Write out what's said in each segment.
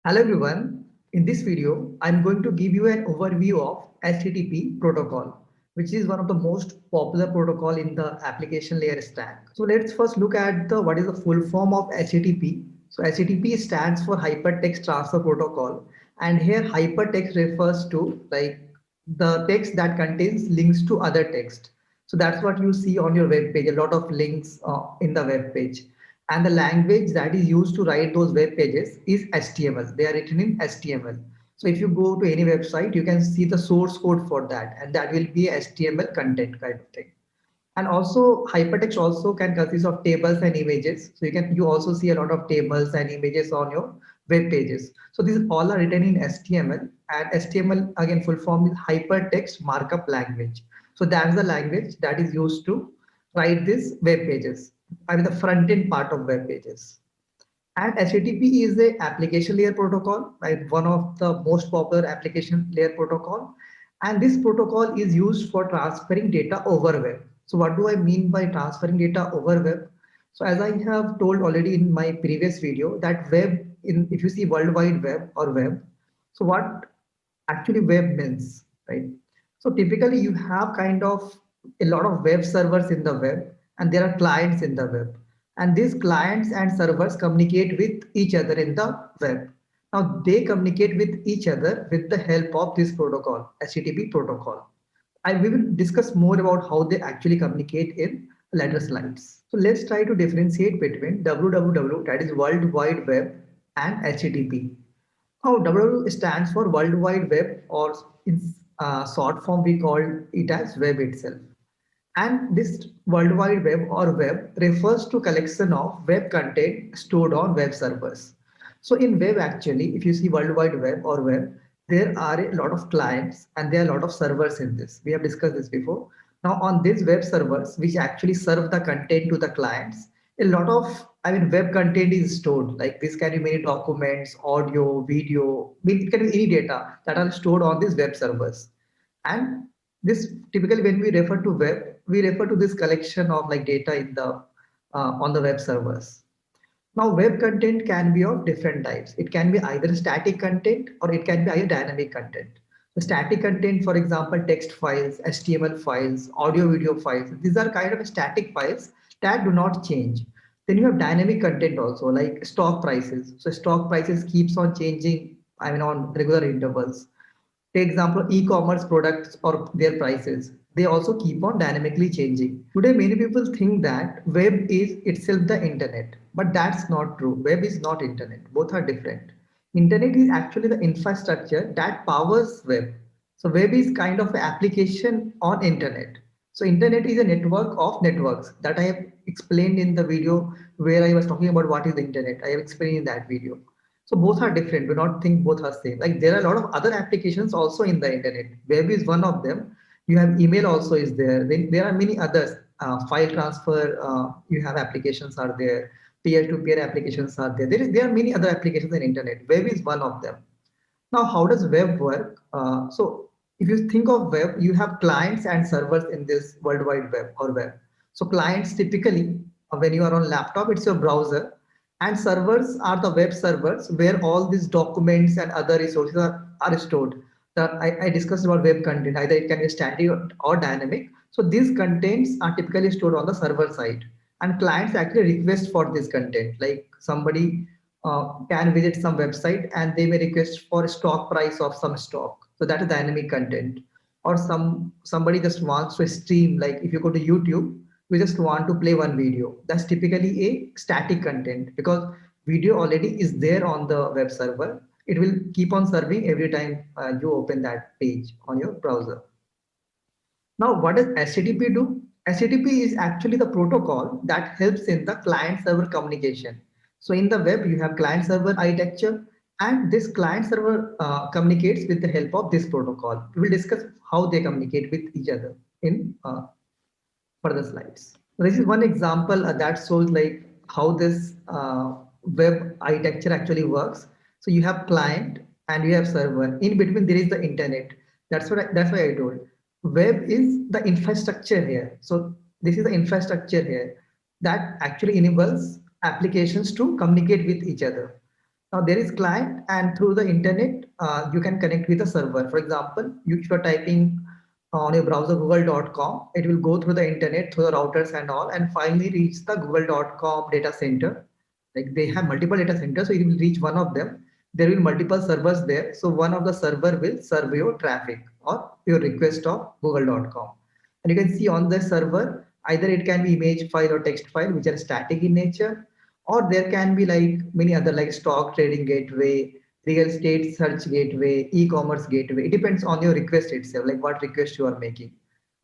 Hello everyone. In this video, I'm going to give you an overview of HTTP protocol, which is one of the most popular protocol in the application layer stack. So let's first look at the what is the full form of HTTP. So HTTP stands for Hypertext Transfer Protocol, and here hypertext refers to like the text that contains links to other text. So that's what you see on your web page, a lot of links in the web page. And the language that is used to write those web pages is HTML. They are written in HTML. So if you go to any website, you can see the source code for that, and that will be HTML content kind of thing. And also hypertext also can consist of tables and images. So you also see a lot of tables and images on your web pages. So these all are written in HTML, and HTML again full form is hypertext markup language. So that's the language that is used to write these web pages. I mean the front end part of web pages. And HTTP is a application layer protocol, right? One of the most popular application layer protocol. And this protocol is used for transferring data over web. So what do I mean by transferring data over web? So as I have told already in my previous video that web in if you see World Wide Web or web, so what actually web means, right? So typically you have kind of a lot of web servers in the web and there are clients in the web. And these clients and servers communicate with each other in the web. Now they communicate with each other with the help of this protocol, HTTP protocol. We will discuss more about how they actually communicate in later slides. So let's try to differentiate between WWW, that is World Wide Web, and HTTP. Now, WWW stands for World Wide Web, or in short form, we call it as web itself. And this World Wide Web or web refers to collection of web content stored on web servers. So in web actually, if you see World Wide Web or web, there are a lot of clients and there are a lot of servers in this. We have discussed this before. Now on these web servers, which actually serve the content to the clients, a lot of web content is stored. Like this can be many documents, audio, video, it can be any data that are stored on these web servers. And this typically when we refer to web, we refer to this collection of like data in the on the web servers. Now web content can be of different types. It can be either static content or it can be either dynamic content. The static content, for example, text files, HTML files, audio video files, these are kind of static files that do not change. Then you have dynamic content also, like stock prices. So stock prices keeps on changing, on regular intervals. Take example, e-commerce products or their prices. They also keep on dynamically changing. Today, many people think that web is itself the internet, but that's not true. Web is not internet. Both are different. Internet is actually the infrastructure that powers web. So web is kind of an application on internet. So internet is a network of networks that I have explained in the video where I was talking about what is the internet. I have explained in that video. So both are different. Do not think both are same. Like there are a lot of other applications also in the internet. Web is one of them. You have email also is there. Then there are many others. File transfer. You have applications are there. Peer-to-peer applications are there. There are many other applications in internet. Web is one of them. Now, how does web work? So if you think of web, you have clients and servers in this World Wide Web or web. So clients typically, when you are on laptop, it's your browser, and servers are the web servers where all these documents and other resources are stored. I discussed about web content, either it can be static or dynamic. So these contents are typically stored on the server side, and clients actually request for this content. Like somebody can visit some website and they may request for a stock price of some stock. So that is dynamic content. Or somebody just wants to stream, like if you go to YouTube, we just want to play one video. That's typically a static content because video already is there on the web server. It will keep on serving every time you open that page on your browser. Now, what does HTTP do? HTTP is actually the protocol that helps in the client-server communication. So in the web, you have client-server architecture, and this client-server communicates with the help of this protocol. We will discuss how they communicate with each other in further slides. This is one example that shows like how this web architecture actually works. So you have client and you have server. In between, there is the internet. That's why I told. Web is the infrastructure here. So this is the infrastructure here that actually enables applications to communicate with each other. Now there is client, and through the internet, you can connect with a server. For example, if you are typing on your browser google.com, it will go through the internet, through the routers and all, and finally reach the google.com data center. Like they have multiple data centers, so it will reach one of them. There will be multiple servers there. So one of the server will serve your traffic or your request of google.com. And you can see on the server, either it can be image file or text file, which are static in nature, or there can be like many other like stock trading gateway, real estate search gateway, e-commerce gateway. It depends on your request itself, like what request you are making.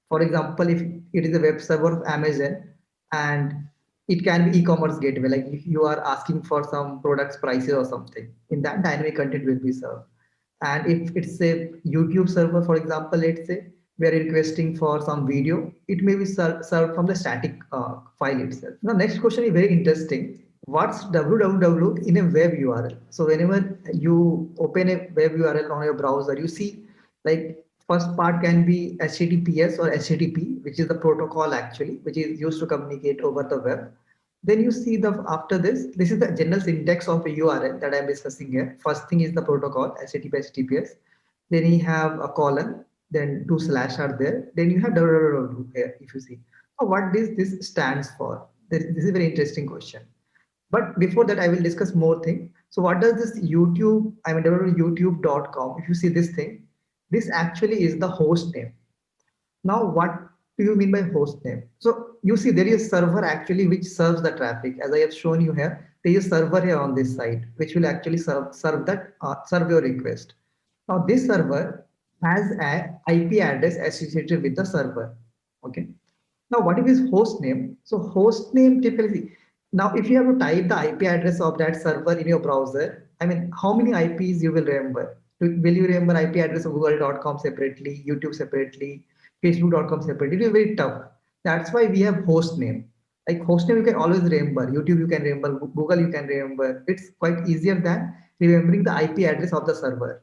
For example, if it is a web server of Amazon, and it can be e-commerce gateway, like if you are asking for some products prices or something, in that dynamic content will be served. And if it's a YouTube server, for example, let's say we are requesting for some video, it may be served from the static file itself. Now, next question is very interesting. What's www in a web URL? So whenever you open a web URL on your browser, you see like first part can be HTTPS or HTTP, which is the protocol actually, which is used to communicate over the web. Then you see the after this is the general syntax of a URL that I'm discussing here. First thing is the protocol, HTTP, HTTPS. Then you have a colon, then two slash are there. Then you have www here, if you see. So what this stands for? This is a very interesting question. But before that, I will discuss more thing. So what does this YouTube, I mean youtube.com, if you see this thing, this actually is the host name. Now, what do you mean by host name? So you see there is a server actually which serves the traffic. As I have shown you here, there is a server here on this side, which will actually serve your request. Now this server has an IP address associated with the server. Okay. Now what is host name? So host name typically, now if you have to type the IP address of that server in your browser, I mean, how many IPs you will remember? Will you remember IP address of google.com separately, YouTube separately, facebook.com separately? It is very tough. That's why we have host name. Like host name you can always remember, YouTube you can remember, Google you can remember. It's quite easier than remembering the IP address of the server.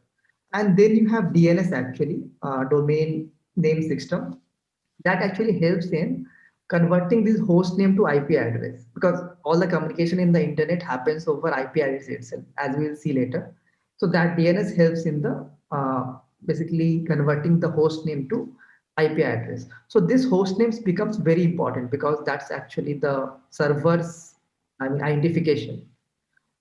And then you have DNS actually, domain name system, that actually helps in converting this host name to IP address, because all the communication in the internet happens over IP address itself, as we will see later. So that DNS helps in the basically converting the host name to IP address. So this host names becomes very important because that's actually the server's, I mean, identification.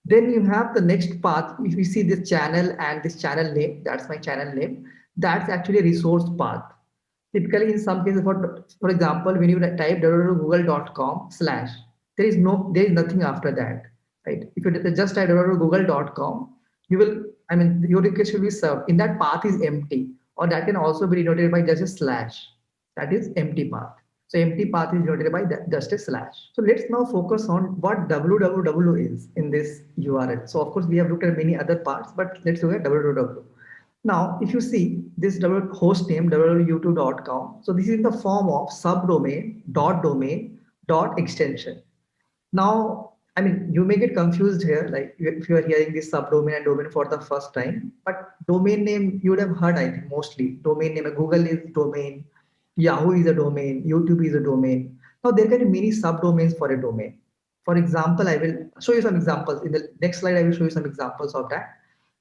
Then you have the next path. If you see this channel and this channel name, that's my channel name. That's actually a resource path. Typically, in some cases, for example, when you type www.google.com slash, there is nothing after that, right? If you just type www.google.com, you will, I mean, your request will be served. In that path is empty, or that can also be denoted by just a slash. That is empty path. So empty path is denoted by just a slash. So let's now focus on what www is in this URL. So of course, we have looked at many other parts, but let's look at www. Now, if you see this host name www.youtube.com, so this is in the form of subdomain, domain, extension. Now, I mean, you may get confused here, like if you are hearing this subdomain and domain for the first time, but domain name you would have heard, I think, mostly. Domain name, Google is domain, Yahoo is a domain, YouTube is a domain. Now, there can be many subdomains for a domain. For example, I will show you some examples. In the next slide, I will show you some examples of that.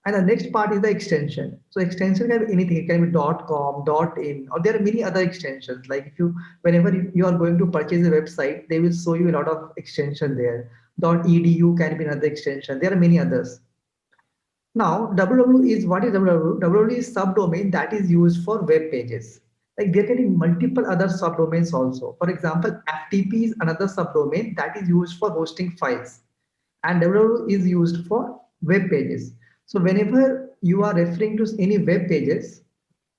And the next part is the extension. So extension can be anything. It can be .com, .in, or there are many other extensions. Like if you, whenever you are going to purchase a website, they will show you a lot of extension there. .edu can be another extension. There are many others. Now, www is what is www? www is subdomain that is used for web pages. Like there can be multiple other subdomains also. For example, FTP is another subdomain that is used for hosting files, and www is used for web pages. So whenever you are referring to any web pages,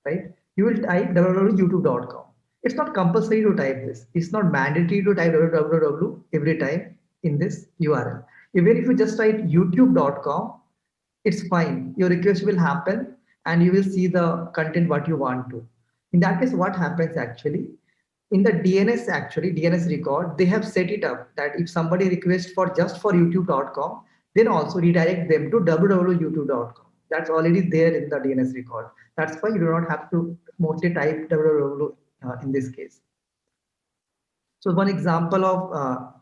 right, you will type www.youtube.com. It's not compulsory to type this. It's not mandatory to type www every time in this URL. Even if you just write youtube.com, it's fine. Your request will happen and you will see the content what you want to. In that case, what happens actually? In the DNS, actually, DNS record, they have set it up that if somebody requests for just for youtube.com, then also redirect them to www.youtube.com. That's already there in the DNS record. That's why you do not have to mostly type www in this case. So one example of,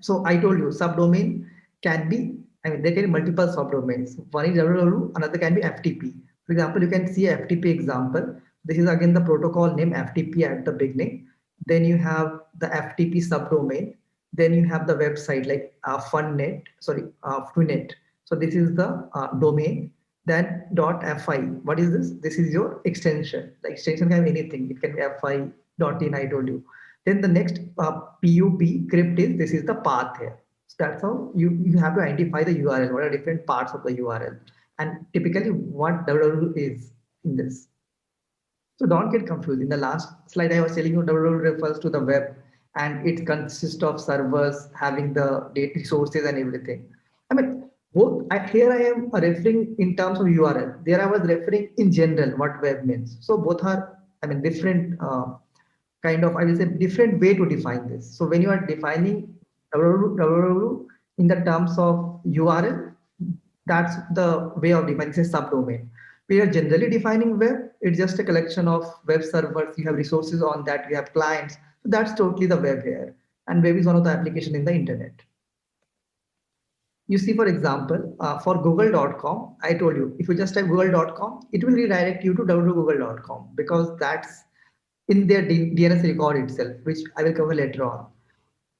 so I told you subdomain can be I mean, there can be multiple subdomains. One is www, another can be FTP. For example, you can see a FTP example. This is again the protocol name FTP at the beginning. Then you have the FTP subdomain. Then you have the website like Funnet, sorry, Funet. So this is the domain. Then .fi. What is this? This is your extension. The extension can be anything. It can be fi .in. I told you. Then the next pub crypt is this is the path here. So that's how you have to identify the URL. What are different parts of the URL, and typically what www is in this. So don't get confused. In the last slide, I was telling you www refers to the web, and it consists of servers having the data resources and everything. I mean, here I am referring in terms of URL. There I was referring in general what web means. So both are, I mean, different kind of, I will say, different way to define this. So when you are defining www in the terms of URL, that's the way of defining, say, subdomain. We are generally defining web. It's just a collection of web servers. You have resources on that. You have clients. So that's totally the web here. And web is one of the application in the internet. You see, for example, for google.com, I told you, if you just type google.com, it will redirect you to www.google.com because that's in their DNS record itself, which I will cover later on.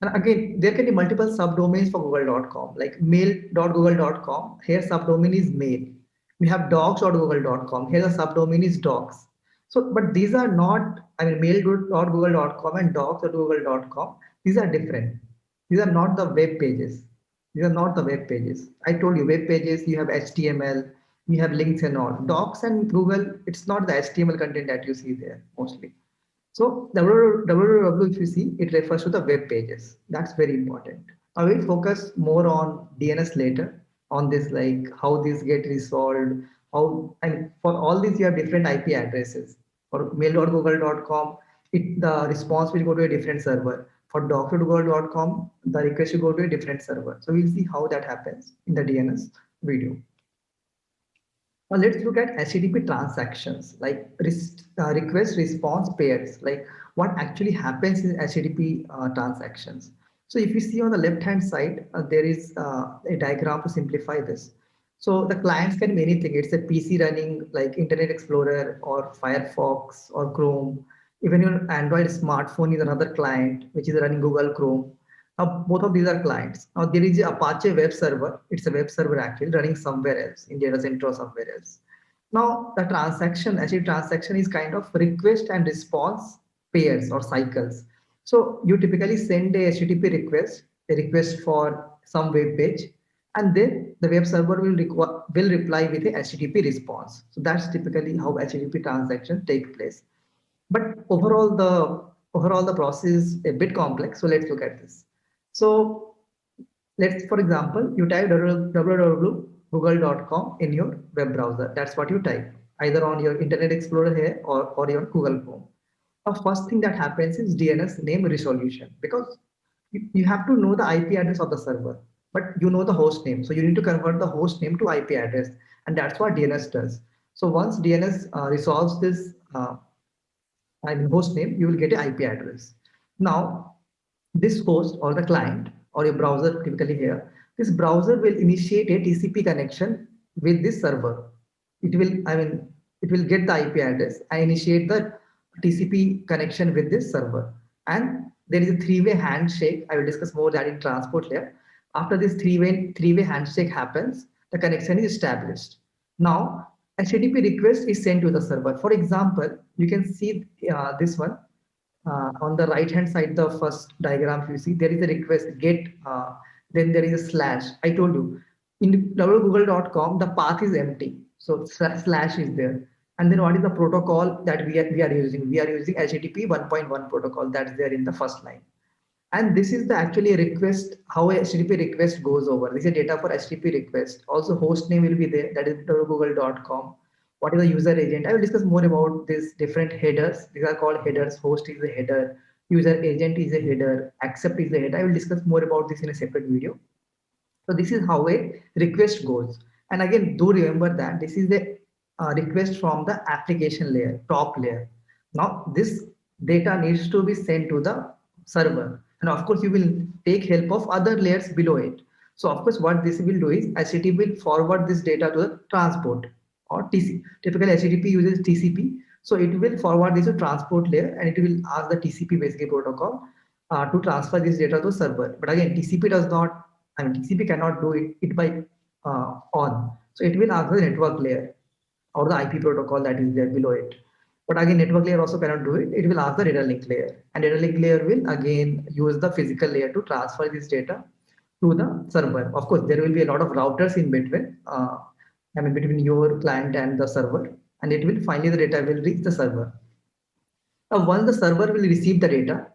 And again, there can be multiple subdomains for google.com, like mail.google.com. Here subdomain is mail. We have docs.google.com. Here the subdomain is docs. So, but these are not, I mean, mail.google.com and docs.google.com. These are different. These are not the web pages. These are not the web pages. I told you web pages, you have HTML, you have links and all. Docs and Google, it's not the HTML content that you see there mostly. So www, if you see, it refers to the web pages. That's very important. I will focus more on DNS later on this, like how this get resolved, how, and for all these you have different IP addresses. For mail.google.com, the response will go to a different server. For doc.google.com, the request will go to a different server. So we'll see how that happens in the DNS video. Now let's look at HTTP transactions, like request response pairs, like what actually happens in HTTP transactions. So if you see on the left hand side, there is a diagram to simplify this. So the clients can be anything. It's a PC running like Internet Explorer or Firefox or Chrome. Even your Android smartphone is another client, which is running Google Chrome. Now, both of these are clients. Now, there is a Apache web server. It's a web server actually running somewhere else in data center or somewhere else. Now, the transaction, actually transaction is kind of request and response pairs or cycles. So you typically send a HTTP request, a request for some web page, and then the web server will reply with a HTTP response. So that's typically how HTTP transactions take place. But overall the process is a bit complex. So let's look at this. So let's, for example, you type www.google.com in your web browser. That's what you type, either on your Internet Explorer here or your Google Chrome. The first thing that happens is DNS name resolution, because you have to know the IP address of the server, but you know the host name. So you need to convert the host name to IP address, and that's what DNS does. So once DNS resolves this host name, you will get an IP address. Now, this host or the client or your browser, typically here, this browser will initiate a TCP connection with this server. It will get the IP address and initiate the TCP connection with this server. And there is a three-way handshake. I will discuss more that in transport layer. After this three-way handshake happens, the connection is established. Now, HTTP request is sent to the server. For example, you can see this one on the right hand side, the first diagram you see, there is a request get, then there is a slash. I told you in www.google.com, the path is empty. So slash is there. And then what is the protocol that we are using? We are using HTTP 1.1 protocol that's there in the first line. And this is the actually a request, how a HTTP request goes over. This is data for HTTP request. Also host name will be there, that is google.com. What is the user agent? I will discuss more about these different headers. These are called headers. Host is a header, user agent is a header, accept is a header. I will discuss more about this in a separate video. So this is how a request goes. And again, do remember that this is the request from the application layer, top layer. Now this data needs to be sent to the server. And of course, you will take help of other layers below it. So of course, what this will do is HTTP will forward this data to the transport or TCP. Typically, HTTP uses TCP, so it will forward this to transport layer, and it will ask the TCP basically protocol to transfer this data to server. But again, TCP does not. I mean, TCP cannot do it by on. So it will ask the network layer or the IP protocol that is there below it. But again, network layer also cannot do it. It will ask the data link layer, and data link layer will again use the physical layer to transfer this data to the server. Of course, there will be a lot of routers in between. I mean, between your client and the server, and it will finally the data will reach the server. Now, once the server will receive the data,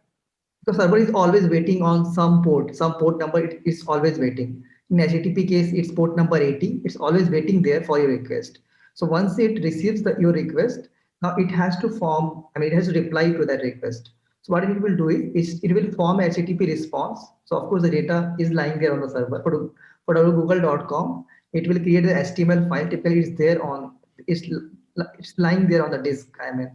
the server is always waiting on some port number it is always waiting. In HTTP case, it's port number 80. It's always waiting there for your request. So once it receives your request, now it has to form, I mean, it has to reply to that request. So what it will do is it will form a HTTP response. So of course the data is lying there on the server. For google.com, it will create the HTML file. Typically it's there on, it's lying there on the disk. I mean,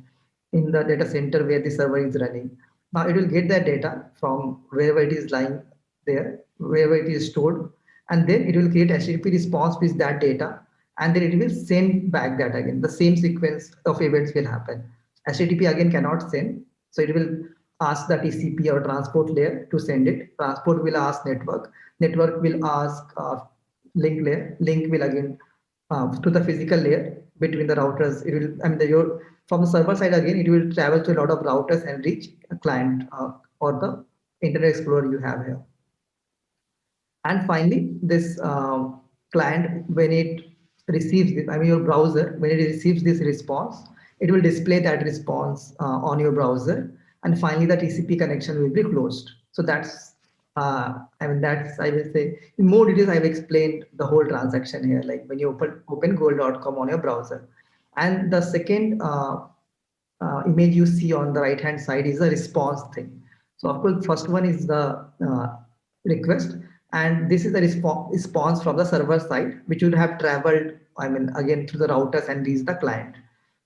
in the data center where the server is running. Now it will get that data from wherever it is lying there, wherever it is stored, and then it will create HTTP response with that data, and then it will send back that again. The same sequence of events will happen. HTTP again cannot send, so it will ask the TCP or transport layer to send it. Transport will ask network. Network will ask link layer. Link will again to the physical layer between the routers. It will, I mean, your from the server side again, it will travel to a lot of routers and reach a client or the Internet Explorer you have here. And finally, this client, when it receives this, I mean, your browser, when it receives this response, it will display that response on your browser. And finally, the TCP connection will be closed. So that's, I mean, that's, I will say, in more details, I've explained the whole transaction here, like when you open gold.com on your browser. And the second image you see on the right hand side is the response thing. So of course, first one is the request, and this is the response from the server side, which would have traveled, I mean, again through the routers and reached the client.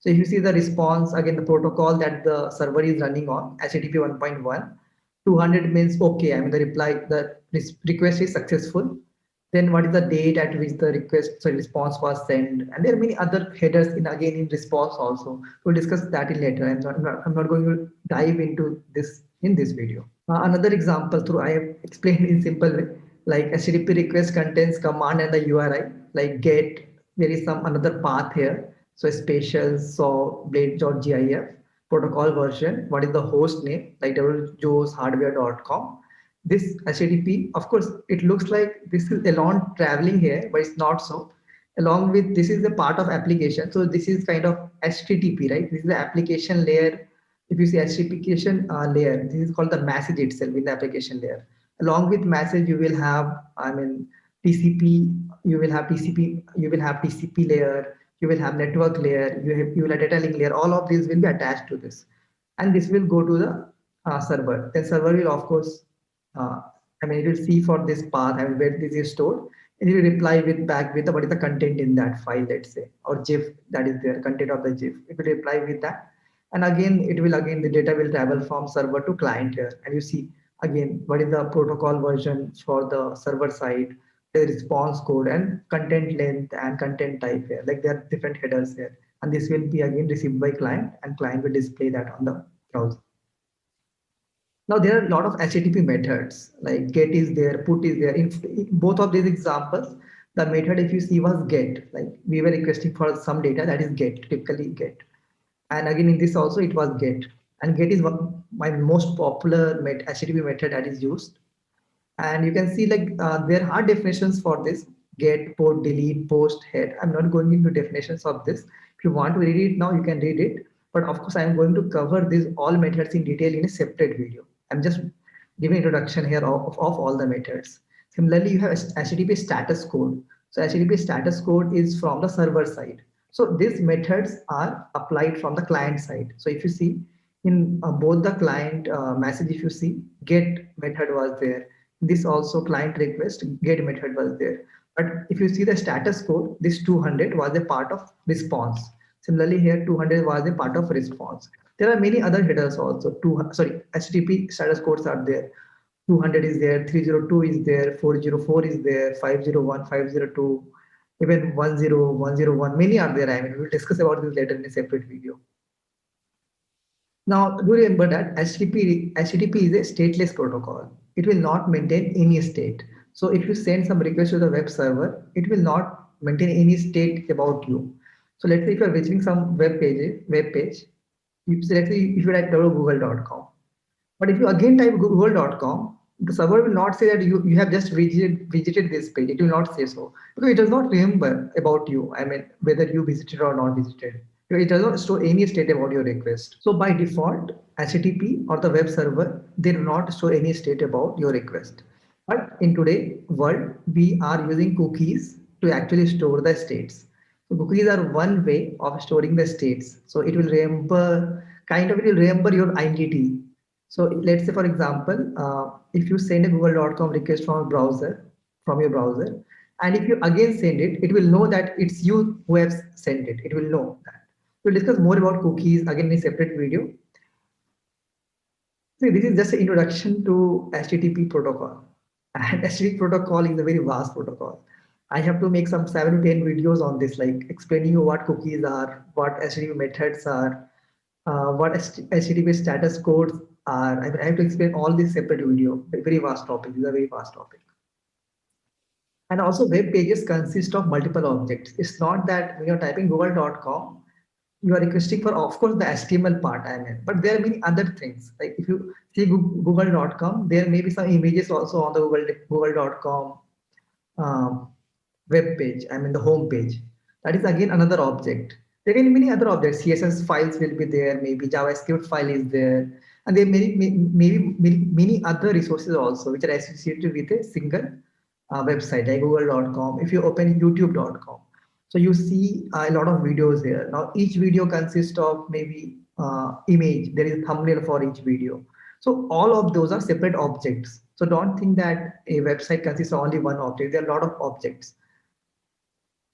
So if you see the response, again, the protocol that the server is running on, HTTP 1.1, 200 means okay, I mean, the reply, the request is successful. Then what is the date at which the request, so response was sent, and there are many other headers in again in response also. We'll discuss that in later. I'm not going to dive into this in this video. Another example through I have explained in simple way, like HTTP request contains command and the URI, like get, there is some another path here. So spatial, so blade.gif, protocol version, what is the host name, like wjoeshardware.com. This HTTP, of course, it looks like this is Elon traveling here, but it's not so. Along with this is a part of application. So this is kind of HTTP, right? This is the application layer. If you see HTTP layer, this is called the message itself in the application layer. Along with message, you will have, I mean, TCP, you will have TCP, you will have TCP layer, you will have network layer, you will have data link layer. All of these will be attached to this. And this will go to the server. Then server will, of course, uh, I mean, it will see for this path and where this is stored, and it will reply with back with what is the content in that file, let's say, or GIF that is there, content of the GIF. It will reply with that, and again, it will again the data will travel from server to client here, and you see again what is the protocol version for the server side, the response code and content length and content type here. Like there are different headers here, and this will be again received by client, and client will display that on the browser. Now there are a lot of HTTP methods, like get is there, put is there. In both of these examples, the method if you see was get, like we were requesting for some data, that is get, typically get. And again in this also it was get. And get is one my most popular HTTP method that is used. And you can see like there are definitions for this: get, put, delete, post, head. I'm not going into definitions of this. If you want to read it now, you can read it. But of course, I'm going to cover these all methods in detail in a separate video. I'm just giving introduction here of all the methods. Similarly, you have HTTP status code. So HTTP status code is from the server side. So these methods are applied from the client side. So if you see in both the client message, if you see get method was there. This also client request get method was there. But if you see the status code, this 200 was a part of response. Similarly, here 200 was a part of response. There are many other headers also. HTTP status codes are there. 200 is there, 302 is there, 404 is there, 501, 502, even 10, 101. Many are there. I mean, we'll discuss about this later in a separate video. Now, do remember that HTTP is a stateless protocol. It will not maintain any state. So if you send some request to the web server, it will not maintain any state about you. So let's say if you're visiting some web page, let's say if you type google.com. But if you again type google.com, the server will not say that you have just visited this page. It will not say so because it does not remember about you. I mean, whether you visited or not visited. It does not store any state about your request. So by default, HTTP or the web server, they do not store any state about your request. But in today's world, we are using cookies to actually store the states. So cookies are one way of storing the states. So it will remember, it will remember your identity. So let's say, for example, if you send a google.com request from your browser, and if you again send it, it will know that it's you who have sent it. It will know that. We'll discuss more about cookies again in a separate video. See, this is just an introduction to HTTP protocol. And HTTP protocol is a very vast protocol. I have to make some 7 to 10 videos on this, like explaining you what cookies are, what HTTP methods are, what HTTP status codes are. I have to explain all this separate video. Very vast topic. This is a very vast topic. And also web pages consist of multiple objects. It's not that when you're typing google.com, you are requesting for, of course, the HTML part, I mean, but there are many other things. Like if you see google.com, there may be some images also on the google.com web page, I mean the home page. That is again another object. There are many other objects. CSS files will be there, maybe JavaScript file is there, and there are many other resources also which are associated with a single website like google.com. If you open youtube.com, so you see a lot of videos here. Now each video consists of maybe image. There is a thumbnail for each video. So all of those are separate objects. So don't think that a website consists of only one object. There are a lot of objects.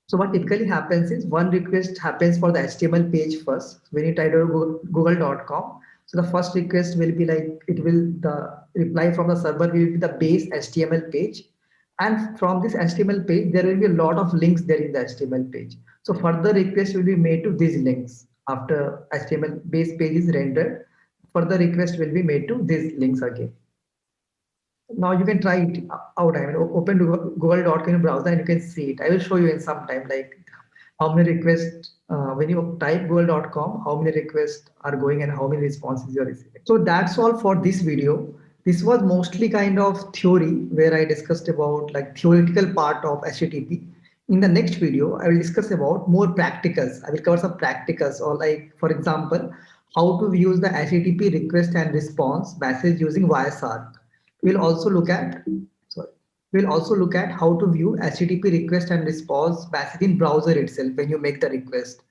So what typically happens is one request happens for the HTML page first. When you type google.com, so the first request will be like, the reply from the server will be the base HTML page. And from this HTML page, there will be a lot of links there in the HTML page. So further requests will be made to these links. After HTML base page is rendered, further request will be made to these links again. Now you can try it out. I mean, open google.com in browser and you can see it. I will show you in some time, like how many requests, when you type google.com, how many requests are going and how many responses you are receiving. So that's all for this video. This was mostly kind of theory where I discussed about like theoretical part of HTTP. In the next video, I will discuss about more practicals. I will cover some practicals, or like, for example, how to use the HTTP request and response message using YSARC. We'll also look at how to view HTTP request and response message in browser itself when you make the request.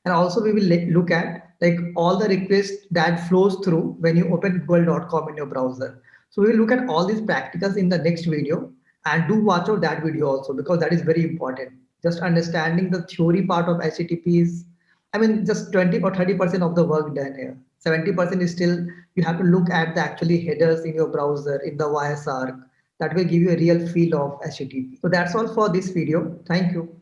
And also we will look at like all the requests that flows through when you open google.com in your browser. So we will look at all these practicals in the next video, and do watch out that video also because that is very important. Just understanding the theory part of HTTP is, I mean, just 20 or 30% of the work done here. 70% is still, you have to look at the actually headers in your browser, in the YSARC. That will give you a real feel of HTTP. So that's all for this video. Thank you.